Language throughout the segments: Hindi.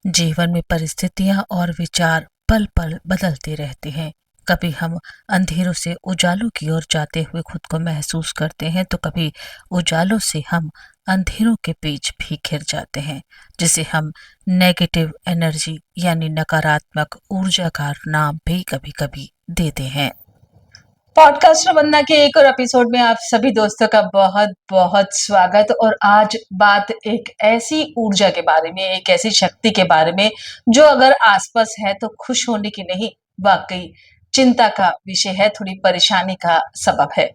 जीवन में परिस्थितियां और विचार पल पल बदलते रहते हैं। कभी हम अंधेरों से उजालों की ओर जाते हुए खुद को महसूस करते हैं, तो कभी उजालों से हम अंधेरों के बीच भी घिर जाते हैं, जिसे हम नेगेटिव एनर्जी यानी नकारात्मक ऊर्जा का नाम भी कभी कभी देते हैं। पॉडकास्ट वंदना के एक और एपिसोड में आप सभी दोस्तों का बहुत बहुत स्वागत। और आज बात एक ऐसी ऊर्जा के बारे में, एक ऐसी शक्ति के बारे में जो अगर आसपास है तो खुश होने की नहीं, वाकई चिंता का विषय है, थोड़ी परेशानी का सबब है।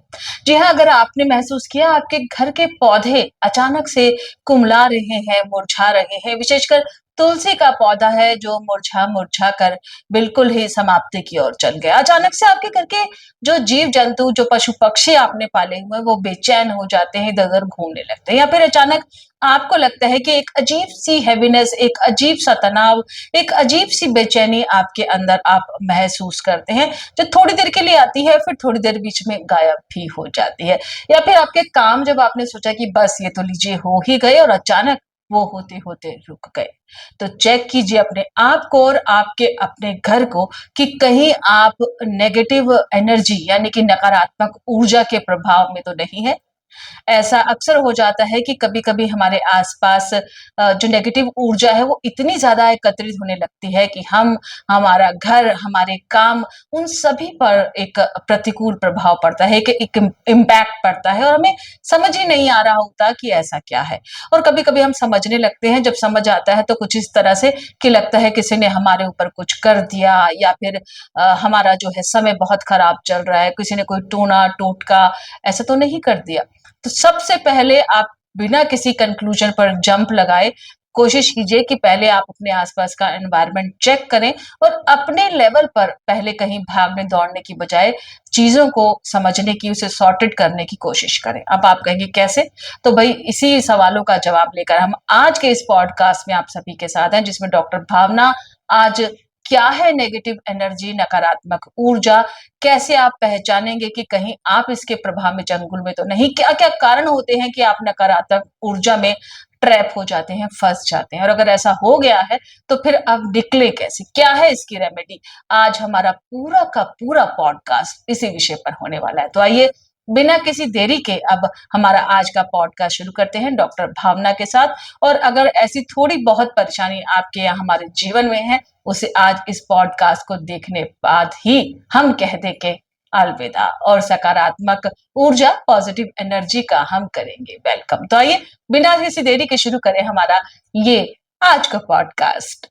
जी हाँ, अगर आपने महसूस किया आपके घर के पौधे अचानक से कुमला रहे हैं, मुरझा रहे हैं, विशेषकर तुलसी का पौधा है जो मुरझा मुरझा कर बिल्कुल ही समाप्ति की ओर चल गया। अचानक से आपके घर के जो जीव जंतु, जो पशु पक्षी आपने पाले हुए हैं, वो बेचैन हो जाते हैं, इधर-उधर घूमने लगते हैं, या फिर अचानक आपको लगता है कि एक अजीब सी हैवीनेस, एक अजीब सा तनाव, एक अजीब सी बेचैनी आपके अंदर आप महसूस करते हैं, जो थोड़ी देर के लिए आती है, फिर थोड़ी देर बीच में गायब भी हो जाती है। या फिर आपके काम जब आपने सोचा कि बस ये तो लीजिए हो ही गए, और अचानक वो होते होते रुक गए। तो चेक कीजिए अपने आप को और आपके अपने घर को कि कहीं आप नेगेटिव एनर्जी यानी कि नकारात्मक ऊर्जा के प्रभाव में तो नहीं है। ऐसा अक्सर हो जाता है कि कभी-कभी हमारे आसपास जो नेगेटिव ऊर्जा है वो इतनी ज़्यादा एकत्रित होने लगती है कि हमारा घर, हमारे काम, उन सभी पर एक प्रतिकूल प्रभाव पड़ता है, कि एक इम्पैक्ट पड़ता है, और हमें समझ ही नहीं आ रहा होता कि ऐसा क्या है। और कभी-कभी हम समझने लगते हैं, जब समझ आता है तो कुछ इस तरह से कि लगता है किसी ने हमारे ऊपर कुछ कर दिया, या फिर हमारा जो है समय बहुत खराब चल रहा है, किसी ने कोई टोना-टोटका ऐसा तो नहीं कर दिया। तो सबसे पहले आप बिना किसी कंक्लूजन पर जंप लगाए कोशिश कीजिए कि पहले आप अपने आसपास का एनवायरनमेंट चेक करें, और अपने लेवल पर पहले कहीं भागने दौड़ने की बजाय चीजों को समझने की, उसे सॉर्टेड करने की कोशिश करें। अब आप कहेंगे कैसे? तो भाई इसी सवालों का जवाब लेकर हम आज के इस पॉडकास्ट में आप सभी के साथ हैं, जिसमें डॉक्टर भावना आज क्या है नेगेटिव एनर्जी, नकारात्मक ऊर्जा, कैसे आप पहचानेंगे कि कहीं आप इसके प्रभाव में, चंगुल में तो नहीं, क्या-क्या कारण होते हैं कि आप नकारात्मक ऊर्जा में ट्रैप हो जाते हैं, फँस जाते हैं, और अगर ऐसा हो गया है तो फिर अब निकले कैसे? क्या है इसकी रेमेडी? आज हमारा पूरा का पूरा पॉडकास्ट इसी विषय पर होने वाला है। तो आइए बिना किसी देरी के अब हमारा आज का पॉडकास्ट शुरू करते हैं डॉक्टर भावना के साथ। और अगर ऐसी थोड़ी बहुत परेशानी आपके या हमारे जीवन में है, उसे आज इस पॉडकास्ट को देखने बाद ही हम कह दें कि अलविदा, और सकारात्मक ऊर्जा, पॉजिटिव एनर्जी का हम करेंगे वेलकम। तो आइए बिना किसी देरी के शुरू करें हमारा ये आज का पॉडकास्ट।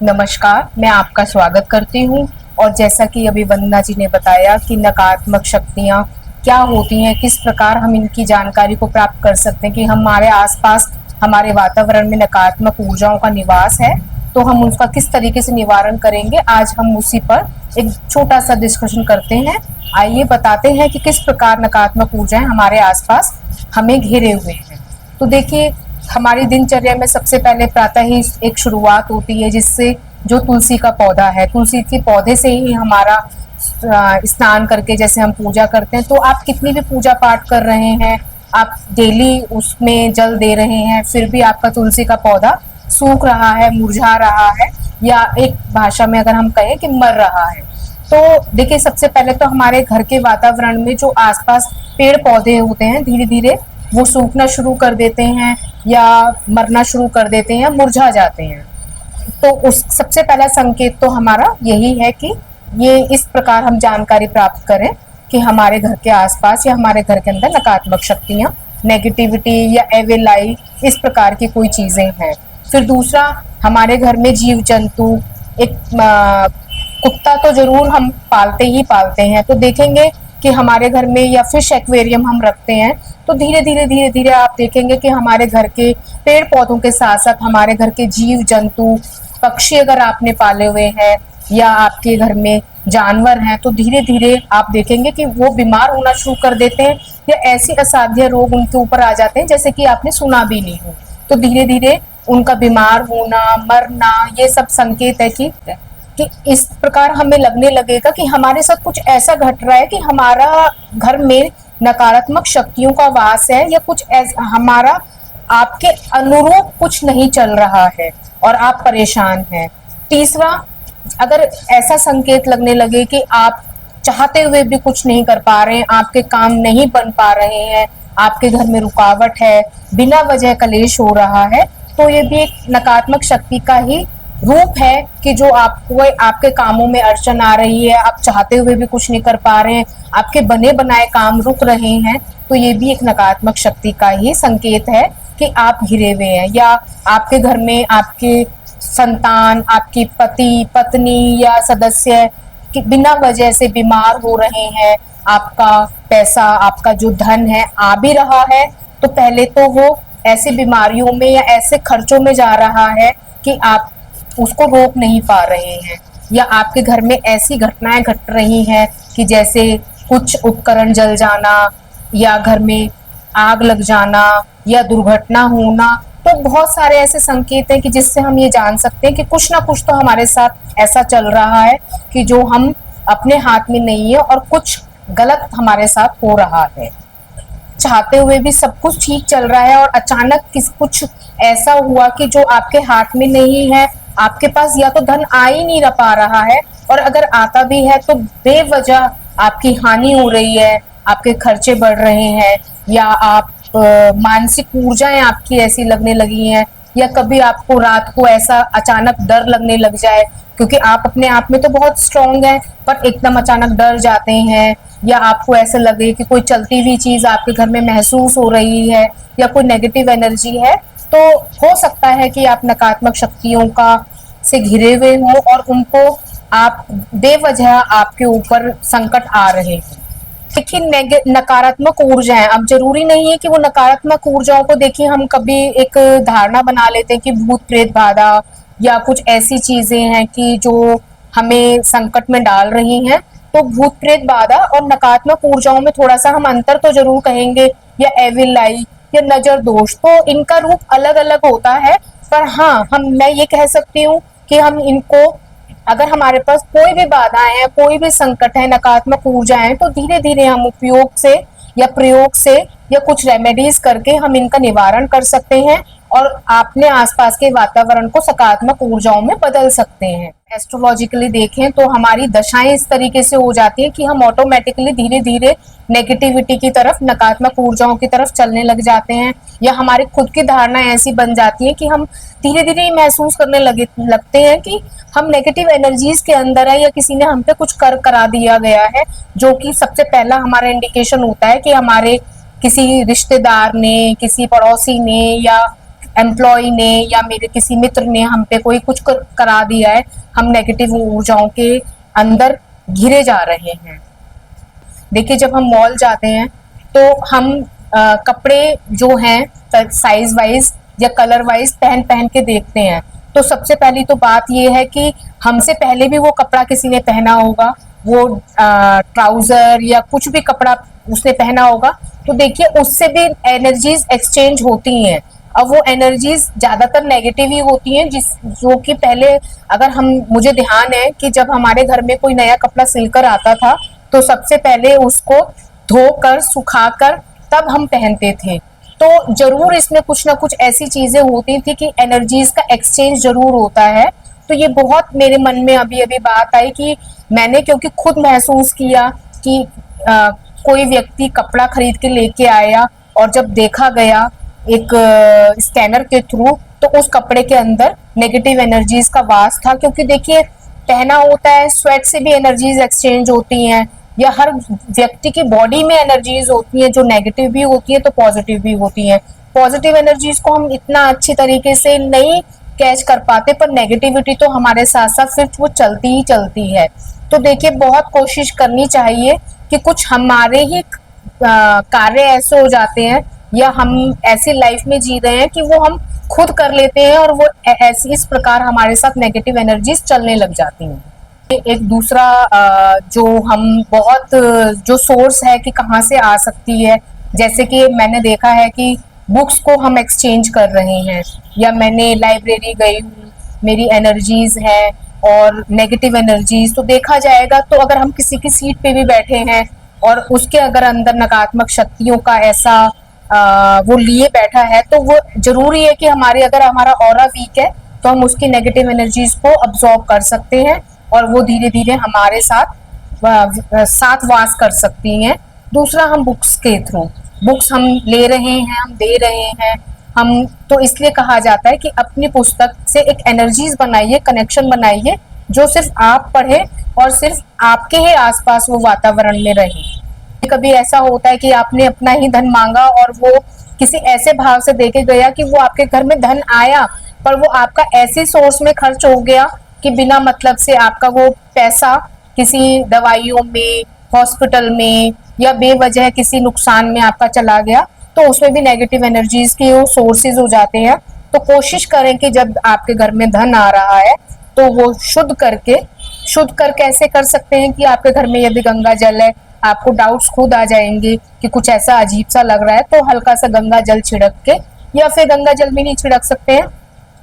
नमस्कार, मैं आपका स्वागत करती हूँ। और जैसा कि अभी वंदना जी ने बताया कि नकारात्मक शक्तियाँ क्या होती हैं, किस प्रकार हम इनकी जानकारी को प्राप्त कर सकते हैं कि हमारे आसपास, हमारे वातावरण में नकारात्मक ऊर्जाओं का निवास है, तो हम उसका किस तरीके से निवारण करेंगे। आज हम उसी पर एक छोटा सा डिस्कशन करते हैं। आइए बताते हैं कि किस प्रकार नकारात्मक ऊर्जाएं हमारे आसपास हमें घेरे हुए हैं। तो देखिए, हमारी दिनचर्या में सबसे पहले प्रातः ही एक शुरुआत होती है, जिससे जो तुलसी का पौधा है, तुलसी के पौधे से ही हमारा स्नान करके जैसे हम पूजा करते हैं, तो आप कितनी भी पूजा पाठ कर रहे हैं, आप डेली उसमें जल दे रहे हैं, फिर भी आपका तुलसी का पौधा सूख रहा है, मुरझा रहा है, या एक भाषा में अगर हम कहें कि मर रहा है। तो देखिए, सबसे पहले तो हमारे घर के वातावरण में जो आसपास पेड़ पौधे होते हैं, धीरे धीरे वो सूखना शुरू कर देते हैं, या मरना शुरू कर देते हैं, या मुरझा जाते हैं। तो उस सबसे पहला संकेत तो हमारा यही है कि ये इस प्रकार हम जानकारी प्राप्त करें कि हमारे घर के आसपास या हमारे घर के अंदर नकारात्मक शक्तियाँ, नेगेटिविटी या एविल आई, इस प्रकार की कोई चीजें हैं। फिर दूसरा, हमारे घर में जीव जंतु, एक कुत्ता तो जरूर हम पालते ही पालते हैं, तो देखेंगे कि हमारे घर में या फिश एक्वेरियम हम रखते हैं, तो धीरे धीरे आप देखेंगे कि हमारे घर के पेड़ पौधों के साथ साथ हमारे घर के जीव जंतु, पक्षी अगर आपने पाले हुए हैं, या आपके घर में जानवर हैं, तो धीरे धीरे आप देखेंगे कि वो बीमार होना शुरू कर देते हैं, या ऐसी असाध्य रोग उनके ऊपर आ जाते हैं जैसे कि आपने सुना भी नहीं हो। तो धीरे धीरे उनका बीमार होना, मरना, ये सब संकेत है कि इस प्रकार हमें लगने लगेगा कि हमारे साथ कुछ ऐसा घट रहा है कि हमारा घर में नकारात्मक शक्तियों का वास है या कुछ हमारा आपके अनुरूप कुछ नहीं चल रहा है और आप परेशान हैं। तीसरा, अगर ऐसा संकेत लगने लगे कि आप चाहते हुए भी कुछ नहीं कर पा रहे हैं, आपके काम नहीं बन पा रहे हैं, आपके घर में रुकावट है, बिना वजह कलेश हो रहा है, तो ये भी एक नकारात्मक शक्ति का ही रूप है कि जो आपको आपके कामों में अड़चन आ रही है, आप चाहते हुए भी कुछ नहीं कर पा रहे हैं, आपके बने बनाए काम रुक रहे हैं, तो ये भी एक नकारात्मक शक्ति का ही संकेत है कि आप घिरे हुए हैं। या आपके घर में आपके संतान, आपकी पति पत्नी या सदस्य कि बिना वजह से बीमार हो रहे हैं, आपका पैसा, आपका जो धन है आ भी रहा है, तो पहले तो वो ऐसी बीमारियों में या ऐसे खर्चों में जा रहा है कि आप उसको रोक नहीं पा रहे हैं। या आपके घर में ऐसी घटनाएं घट रही हैं कि जैसे कुछ उपकरण जल जाना या घर में आग लग जाना या दुर्घटना होना, तो बहुत सारे ऐसे संकेत हैं कि जिससे हम ये जान सकते हैं कि कुछ ना कुछ तो हमारे साथ ऐसा चल रहा है कि जो हम अपने हाथ में नहीं है और कुछ गलत हमारे साथ हो रहा है। चाहते हुए भी सब कुछ ठीक चल रहा है और अचानक कुछ ऐसा हुआ कि जो आपके हाथ में नहीं है, आपके पास या तो धन आ ही नहीं पा रहा है, और अगर आता भी है तो बेवजह आपकी हानि हो रही है, आपके खर्चे बढ़ रहे हैं, या आप मानसिक ऊर्जाएं आपकी ऐसी लगने लगी हैं, या कभी आपको रात को ऐसा अचानक डर लगने लग जाए, क्योंकि आप अपने आप में तो बहुत स्ट्रांग हैं पर एकदम अचानक डर जाते हैं, या आपको ऐसे लगे कि कोई चलती हुई चीज आपके घर में महसूस हो रही है या कोई नेगेटिव एनर्जी है, तो हो सकता है कि आप नकारात्मक शक्तियों का से घिरे हुए हो और उनको आप बेवजह आपके ऊपर संकट आ रहे हैं। लेकिन नकारात्मक ऊर्जाएं, अब जरूरी नहीं है कि वो नकारात्मक ऊर्जाओं को देखिए, हम कभी एक धारणा बना लेते हैं कि भूत प्रेत बाधा या कुछ ऐसी चीजें हैं कि जो हमें संकट में डाल रही हैं, तो भूत प्रेत बाधा और नकारात्मक ऊर्जाओं में थोड़ा सा हम अंतर तो जरूर कहेंगे, या एविल आई या नजर दोष, तो इनका रूप अलग अलग होता है। पर हाँ, मैं ये कह सकती हूँ कि हम इनको, अगर हमारे पास कोई भी बाधाएं हैं, कोई भी संकट है, नकारात्मक ऊर्जाएं, तो धीरे धीरे हम उपयोग से या प्रयोग से या कुछ रेमेडीज करके हम इनका निवारण कर सकते हैं और अपने आसपास के वातावरण को सकारात्मक ऊर्जाओं में बदल सकते हैं। एस्ट्रोलॉजिकली देखें तो हमारी दशाएं इस तरीके से हो जाती हैं कि हम ऑटोमेटिकली धीरे धीरे नेगेटिविटी की तरफ, नकारात्मक ऊर्जाओं की तरफ चलने लग जाते हैं, या हमारी खुद की धारणा ऐसी बन जाती है कि हम धीरे धीरे महसूस करने लगते हैं कि हम नेगेटिव एनर्जीज के अंदर है, या किसी ने हम पे कुछ करा दिया गया है, जो कि सबसे पहला हमारा इंडिकेशन होता है कि हमारे किसी रिश्तेदार ने, किसी पड़ोसी ने, या एम्प्लॉय ने, या मेरे किसी मित्र ने हम पे कोई कुछ करा दिया है, हम नेगेटिव ऊर्जाओं के अंदर घिरे जा रहे हैं। देखिए, जब हम मॉल जाते हैं तो हम कपड़े जो हैं साइज वाइज या कलर वाइज पहन पहन के देखते हैं, तो सबसे पहली तो बात ये है कि हमसे पहले भी वो कपड़ा किसी ने पहना होगा, वो ट्राउजर या कुछ भी कपड़ा उसने पहना होगा, तो देखिए उससे भी एनर्जीज एक्सचेंज होती हैं। अब वो एनर्जीज ज्यादातर नेगेटिव ही होती हैं, जो कि पहले, अगर मुझे ध्यान है कि जब हमारे घर में कोई नया कपड़ा सिलकर आता था तो सबसे पहले उसको धोकर सुखाकर तब हम पहनते थे, तो जरूर इसमें कुछ ना कुछ ऐसी चीजें होती थी कि एनर्जीज का एक्सचेंज जरूर होता है। तो ये बहुत मेरे मन में अभी अभी बात आई कि मैंने, क्योंकि खुद महसूस किया कि कोई व्यक्ति कपड़ा खरीद के लेके आया और जब देखा गया एक स्कैनर के थ्रू, तो उस कपड़े के अंदर नेगेटिव एनर्जीज का वास था, क्योंकि देखिए पहना होता है, स्वेट से भी एनर्जीज एक्सचेंज होती हैं, या हर व्यक्ति की बॉडी में एनर्जीज होती हैं जो नेगेटिव भी होती है तो पॉजिटिव भी होती हैं। पॉजिटिव एनर्जीज को हम इतना अच्छी तरीके से नहीं कैच कर पाते, पर नेगेटिविटी तो हमारे साथ साथ फिर वो चलती ही चलती है। तो देखिए, बहुत कोशिश करनी चाहिए कि कुछ हमारे ही कार्य ऐसे हो जाते हैं या हम ऐसी लाइफ में जी रहे हैं कि वो हम खुद कर लेते हैं और वो ऐसी इस प्रकार हमारे साथ नेगेटिव एनर्जीज चलने लग जाती हैं। एक दूसरा जो हम बहुत जो सोर्स है कि कहाँ से आ सकती है, जैसे कि मैंने देखा है कि बुक्स को हम एक्सचेंज कर रहे हैं, या मैंने लाइब्रेरी गई हूँ, मेरी एनर्जीज है और नेगेटिव एनर्जीज, तो देखा जाएगा तो अगर हम किसी की सीट पे भी बैठे हैं और उसके अगर अंदर नकारात्मक शक्तियों का ऐसा वो लिए बैठा है, तो वो जरूरी है कि हमारे अगर हमारा ऑरा वीक है तो हम उसकी नेगेटिव एनर्जीज को अब्सॉर्ब कर सकते हैं और वो धीरे धीरे हमारे साथ वास कर सकती हैं। दूसरा, हम बुक्स के थ्रू, बुक्स हम ले रहे हैं, हम दे रहे हैं, हम तो इसलिए कहा जाता है कि अपनी पुस्तक से एक एनर्जीज बनाइए, कनेक्शन बनाइए, जो सिर्फ आप पढ़े और सिर्फ आपके ही आसपास वो वातावरण में रहे। कभी ऐसा होता है कि आपने अपना ही धन मांगा और वो किसी ऐसे भाव से देके गया कि वो आपके घर में धन आया, पर वो आपका ऐसे सोर्स में खर्च हो गया कि बिना मतलब से आपका वो पैसा किसी दवाइयों में, हॉस्पिटल में या बेवजह किसी नुकसान में आपका चला गया, तो उसमें भी नेगेटिव एनर्जीज के वो सोर्सेज हो जाते हैं। तो कोशिश करें कि जब आपके घर में धन आ रहा है तो वो शुद्ध कर कैसे कर सकते हैं कि आपके घर में यदि गंगा जल है, आपको डाउट्स खुद आ जाएंगे कि कुछ ऐसा अजीब सा लग रहा है, तो हल्का सा गंगा जल छिड़क के, या फिर गंगा जल भी नहीं छिड़क सकते हैं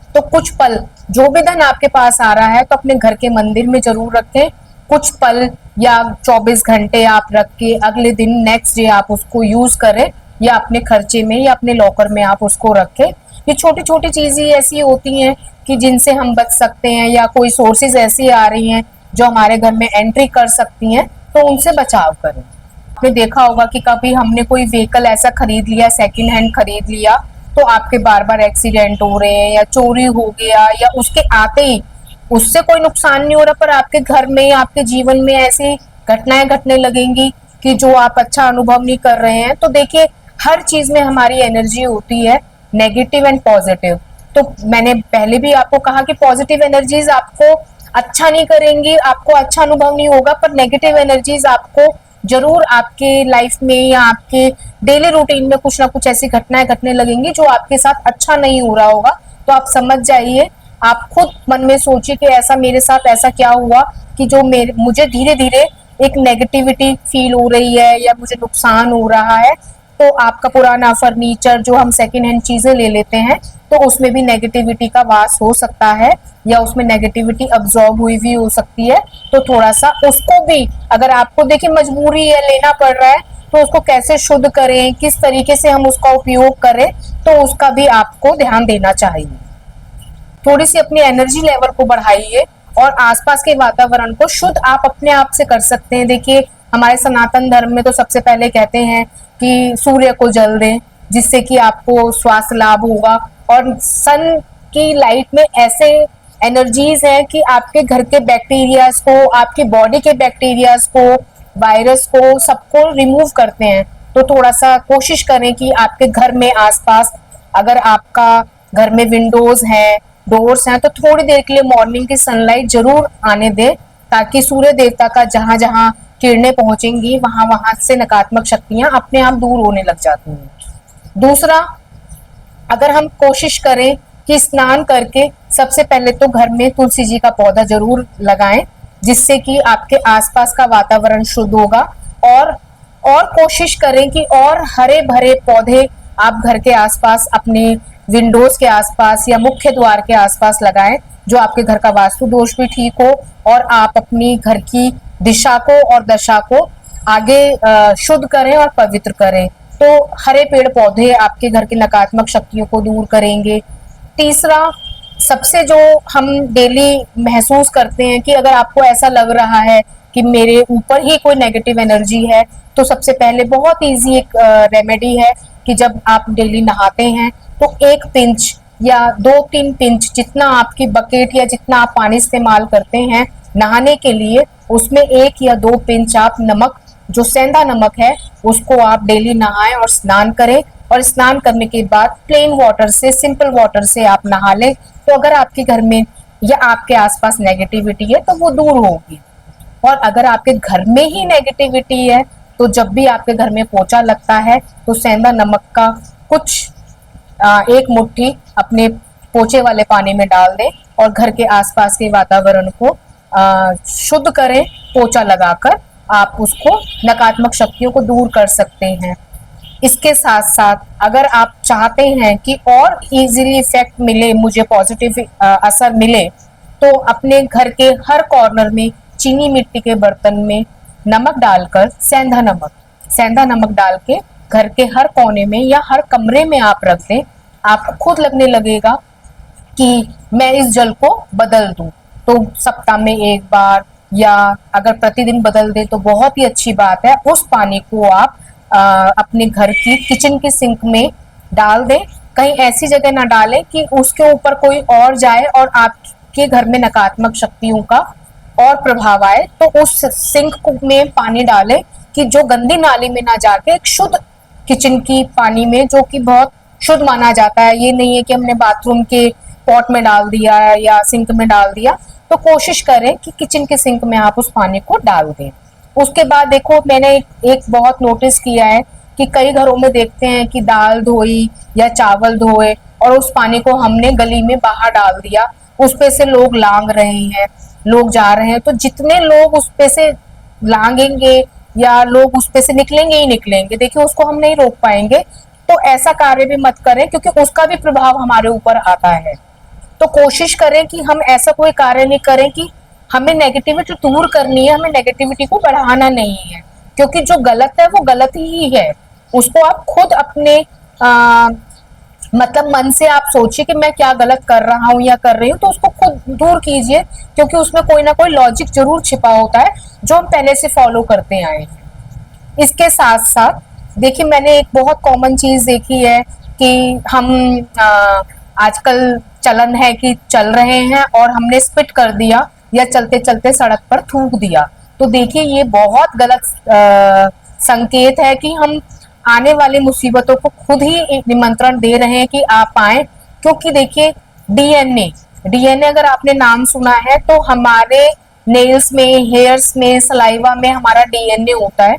तो कुछ पल जो भी धन आपके पास आ रहा है तो अपने घर के मंदिर में जरूर रखें। कुछ पल या 24 घंटे आप रख के अगले दिन नेक्स्ट डे आप उसको यूज करें, या अपने खर्चे में या अपने लॉकर में आप उसको रखें। ये छोटी छोटी चीजें ऐसी होती हैं कि जिनसे हम बच सकते हैं, या कोई सोर्सेज ऐसी आ रही हैं जो हमारे घर में एंट्री कर सकती हैं, तो उनसे बचाव करें। आपने देखा होगा कि कभी हमने कोई व्हीकल ऐसा खरीद लिया, सेकंड हैंड खरीद लिया, तो आपके बार बार एक्सीडेंट हो रहे हैं या चोरी हो गया, या उसके आते ही उससे कोई नुकसान नहीं हो रहा, पर आपके घर में, आपके जीवन में ऐसी घटनाएं घटने लगेंगी कि जो आप अच्छा अनुभव नहीं कर रहे हैं। तो देखिए, हर चीज में हमारी एनर्जी होती है, नेगेटिव एंड पॉजिटिव। तो मैंने पहले भी आपको कहा कि पॉजिटिव एनर्जीज आपको अच्छा नहीं करेंगी, आपको अच्छा अनुभव नहीं होगा, पर नेगेटिव एनर्जीज आपको जरूर आपके लाइफ में या आपके डेली रूटीन में कुछ ना कुछ ऐसी घटनाएं घटने लगेंगी जो आपके साथ अच्छा नहीं हो रहा होगा। तो आप समझ जाइए, आप खुद मन में सोचिए कि ऐसा मेरे साथ ऐसा क्या हुआ कि जो मुझे धीरे धीरे एक नेगेटिविटी फील हो रही है या मुझे नुकसान हो रहा है। तो आपका पुराना फर्नीचर, जो हम सेकेंड हैंड चीजें ले लेते हैं, तो उसमें भी नेगेटिविटी का वास हो सकता है, या उसमें नेगेटिविटी अब्सॉर्ब हुई भी हो सकती है। तो थोड़ा सा उसको भी, अगर आपको देखिए मजबूरी है, लेना पड़ रहा है, तो उसको कैसे शुद्ध करें, किस तरीके से हम उसका उपयोग करें, तो उसका भी आपको ध्यान देना चाहिए। थोड़ी सी अपनी एनर्जी लेवल को बढ़ाइए और आसपास के वातावरण को शुद्ध आप अपने आप से कर सकते हैं। देखिए, हमारे सनातन धर्म में तो सबसे पहले कहते हैं कि सूर्य को जल दें, जिससे कि आपको स्वास्थ्य लाभ होगा। और सन की लाइट में ऐसे एनर्जीज हैं कि आपके घर के बैक्टीरियाज को, आपकी बॉडी के बैक्टीरियाज को, वायरस को, सबको रिमूव करते हैं। तो थोड़ा सा कोशिश करें कि आपके घर में आसपास, अगर आपका घर में विंडोज हैं, डोर्स हैं, तो थोड़ी देर के लिए मॉर्निंग की सनलाइट जरूर आने दें, ताकि सूर्य देवता का जहां जहां किरणें पहुंचेंगी वहां वहां से नकारात्मक शक्तियां अपने आप दूर होने लग जाती हैं। दूसरा, अगर हम कोशिश करें कि स्नान करके सबसे पहले तो घर में तुलसी जी का पौधा जरूर लगाएं, जिससे कि आपके आसपास का वातावरण शुद्ध होगा। और कोशिश करें कि और हरे भरे पौधे आप घर के आसपास, अपने विंडोज के आसपास या मुख्य द्वार के आसपास लगाएं, जो आपके घर का वास्तु दोष भी ठीक हो और आप अपनी घर की दिशा को और दशा को आगे शुद्ध करें और पवित्र करें। तो हरे पेड़ पौधे आपके घर की नकारात्मक शक्तियों को दूर करेंगे। तीसरा, सबसे जो हम डेली महसूस करते हैं कि अगर आपको ऐसा लग रहा है कि मेरे ऊपर ही कोई नेगेटिव एनर्जी है, तो सबसे पहले बहुत इजी एक रेमेडी है कि जब आप डेली नहाते हैं तो 1 पिंच या 2-3 पिंच, जितना आपकी बकेट या जितना आप पानी इस्तेमाल करते हैं नहाने के लिए, उसमें 1 या 2 पिंच आप नमक, जो सेंधा नमक है, उसको आप डेली नहाएं और स्नान करें। और स्नान करने के बाद प्लेन वाटर से, सिंपल वाटर से आप नहा लें। तो अगर आपके घर में या आपके आसपास नेगेटिविटी है तो वो दूर होगी। और अगर आपके घर में ही नेगेटिविटी है तो जब भी आपके घर में पोछा लगता है तो सेंधा नमक का कुछ 1 मुट्ठी अपने पोछे वाले पानी में डाल दें और घर के आसपास के वातावरण को शुद्ध करें। पोछा लगाकर आप उसको, नकारात्मक शक्तियों को दूर कर सकते हैं। इसके साथ साथ अगर आप चाहते हैं कि और इजीली इफेक्ट मिले, मुझे पॉजिटिव असर मिले, तो अपने घर के हर कॉर्नर में चीनी मिट्टी के बर्तन में नमक डालकर, सेंधा नमक डाल के घर के हर कोने में या हर कमरे में आप रख दें। आपको खुद लगने लगेगा कि मैं इस जल को बदल दूं। तो सप्ताह में एक बार या अगर प्रतिदिन बदल दे तो बहुत ही अच्छी बात है। उस पानी को आप अपने घर की किचन की सिंक में डाल दें। कहीं ऐसी जगह ना डालें कि उसके ऊपर कोई और जाए और आपके घर में नकारात्मक शक्तियों का और प्रभाव आए। तो उस सिंक में पानी डालें कि जो गंदी नाली में ना जाके एक शुद्ध किचन की पानी में, जो कि बहुत शुद्ध माना जाता है। ये नहीं है कि हमने बाथरूम के पॉट में डाल दिया या सिंक में डाल दिया। तो कोशिश करें कि किचन के सिंक में आप उस पानी को डाल दें। उसके बाद देखो, मैंने एक बहुत नोटिस किया है कि कई घरों में देखते हैं कि दाल धोई या चावल धोए और उस पानी को हमने गली में बाहर डाल दिया। उस पे से लोग लांग रहे हैं, लोग जा रहे हैं। तो जितने लोग उस पे से लांगेंगे या लोग उस पे से निकलेंगे ही निकलेंगे, देखिए उसको हम नहीं रोक पाएंगे। तो ऐसा कार्य भी मत करें, क्योंकि उसका भी प्रभाव हमारे ऊपर आता है। तो कोशिश करें कि हम ऐसा कोई कार्य नहीं करें कि हमें नेगेटिविटी दूर करनी है, हमें नेगेटिविटी को बढ़ाना नहीं है। क्योंकि जो गलत है वो गलत ही है। उसको आप खुद अपने मतलब मन से आप सोचिए कि मैं क्या गलत कर रहा हूँ या कर रही हूँ, तो उसको खुद दूर कीजिए। क्योंकि उसमें कोई ना कोई लॉजिक जरूर छिपा होता है जो हम पहले से फॉलो करते आए हैं। इसके साथ साथ देखिए, मैंने एक बहुत कॉमन चीज देखी है कि हम आजकल चलन है कि चल रहे हैं और हमने स्पिट कर दिया या चलते चलते सड़क पर थूक दिया। तो देखिए, ये बहुत गलत संकेत है कि हम आने वाली मुसीबतों को खुद ही निमंत्रण दे रहे हैं कि आप आए। क्योंकि देखिए, डीएनए अगर आपने नाम सुना है, तो हमारे नेल्स में, हेयर्स में, सलाइवा में हमारा डीएनए होता है।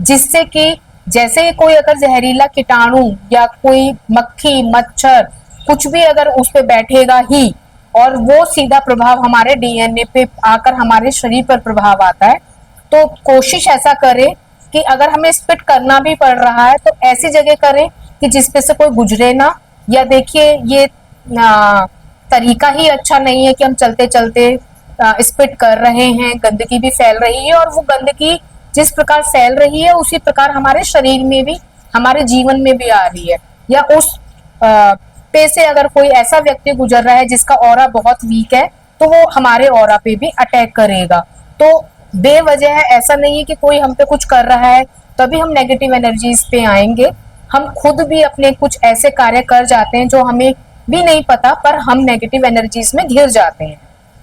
जिससे कि जैसे कोई अगर जहरीला कीटाणु या कोई मक्खी, मच्छर, कुछ भी अगर उस पे बैठेगा ही, और वो सीधा प्रभाव हमारे डीएनए पे आकर हमारे शरीर पर प्रभाव आता है। तो कोशिश ऐसा करें कि अगर हमें स्पिट करना भी पड़ रहा है तो ऐसी जगह करें कि जिसपे से कोई गुजरे ना। या देखिए, ये तरीका ही अच्छा नहीं है कि हम चलते चलते स्पिट कर रहे हैं, गंदगी भी फैल रही है। और वो गंदगी जिस प्रकार फैल रही है उसी प्रकार हमारे शरीर में भी, हमारे जीवन में भी आ रही है। या उस पे से अगर कोई ऐसा व्यक्ति गुजर रहा है जिसका ऑरा बहुत वीक है, तो वो हमारे ऑरा पे भी अटैक करेगा। तो बेवजह ऐसा नहीं है कि कोई हम पे कुछ कर रहा है तभी हम नेगेटिव एनर्जीज पे आएंगे। हम खुद भी अपने कुछ ऐसे कार्य कर जाते हैं जो हमें भी नहीं पता, पर हम नेगेटिव एनर्जीज में घिर जाते हैं।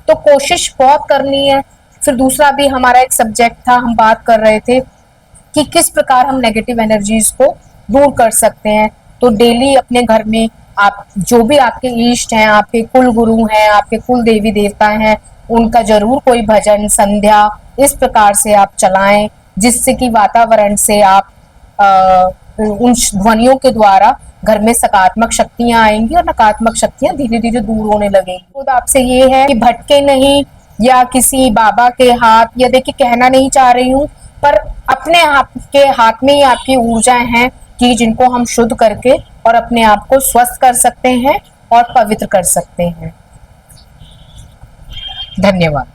तो कोशिश बहुत करनी है। फिर दूसरा भी हमारा एक सब्जेक्ट था, हम बात कर रहे थे कि किस प्रकार हम नेगेटिव एनर्जीज को दूर कर सकते हैं। तो डेली अपने घर में आप जो भी आपके इष्ट हैं, आपके कुल गुरु हैं, आपके कुल देवी देवता हैं, उनका जरूर कोई भजन, संध्या इस प्रकार से आप चलाएं, जिससे कि वातावरण से आप उन ध्वनियों के द्वारा घर में सकारात्मक शक्तियां आएंगी और नकारात्मक शक्तियां धीरे धीरे दूर होने लगेंगी। खुद आपसे ये है कि भटके नहीं या किसी बाबा के हाथ, या देखिए कहना नहीं चाह रही हूँ, पर अपने आप के हाथ में ही आपकी ऊर्जाएं हैं कि जिनको हम शुद्ध करके और अपने आप को स्वस्थ कर सकते हैं और पवित्र कर सकते हैं। धन्यवाद।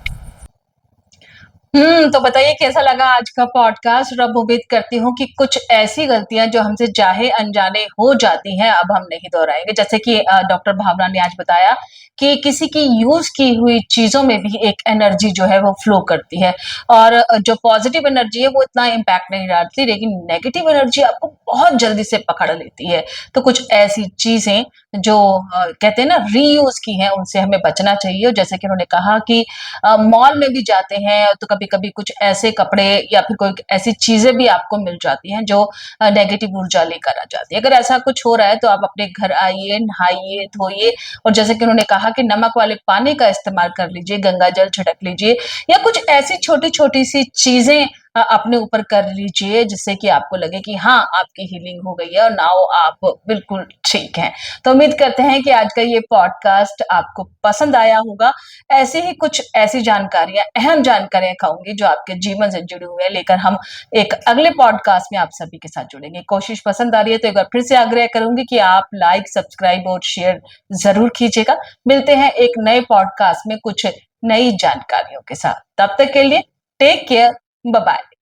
तो बताइए कैसा लगा आज का पॉडकास्ट। और अब उम्मीद करती हूँ कि कुछ ऐसी गलतियां जो हमसे चाहे अनजाने हो जाती हैं अब हम नहीं दोहराएंगे। जैसे कि डॉक्टर भावना ने आज बताया कि किसी की यूज की हुई चीजों में भी एक एनर्जी जो है वो फ्लो करती है, और जो पॉजिटिव एनर्जी है वो इतना इम्पैक्ट नहीं डालती, लेकिन नेगेटिव एनर्जी आपको बहुत जल्दी से पकड़ लेती है। तो कुछ ऐसी चीजें जो कहते हैं ना रीयूज की हैं, उनसे हमें बचना चाहिए। जैसे कि उन्होंने कहा कि मॉल में भी जाते हैं तो कभी कभी कुछ ऐसे कपड़े या फिर कोई ऐसी चीजें भी आपको मिल जाती हैं जो नेगेटिव ऊर्जा लेकर आ जाती है। अगर ऐसा कुछ हो रहा है तो आप अपने घर आइए, नहाइए, धोइए, और जैसे कि उन्होंने कहा कि नमक वाले पानी का इस्तेमाल कर लीजिए, गंगा जल छिड़क लीजिए, या कुछ ऐसी छोटी छोटी सी चीजें अपने ऊपर कर लीजिए जिससे कि आपको लगे कि हाँ आपकी हीलिंग हो गई है और नाउ आप बिल्कुल ठीक हैं। तो उम्मीद करते हैं कि आज का ये पॉडकास्ट आपको पसंद आया होगा। ऐसे ही कुछ ऐसी जानकारियां, अहम जानकारियां कहूंगी जो आपके जीवन से जुड़ी हुई है, लेकर हम एक अगले पॉडकास्ट में आप सभी के साथ जुड़ेंगे। कोशिश पसंद आ रही है तो एक बार फिर से आग्रह करूंगी कि आप लाइक, सब्सक्राइब और शेयर जरूर कीजिएगा। मिलते हैं एक नए पॉडकास्ट में कुछ नई जानकारियों के साथ। तब तक के लिए टेक केयर, बाय बाय।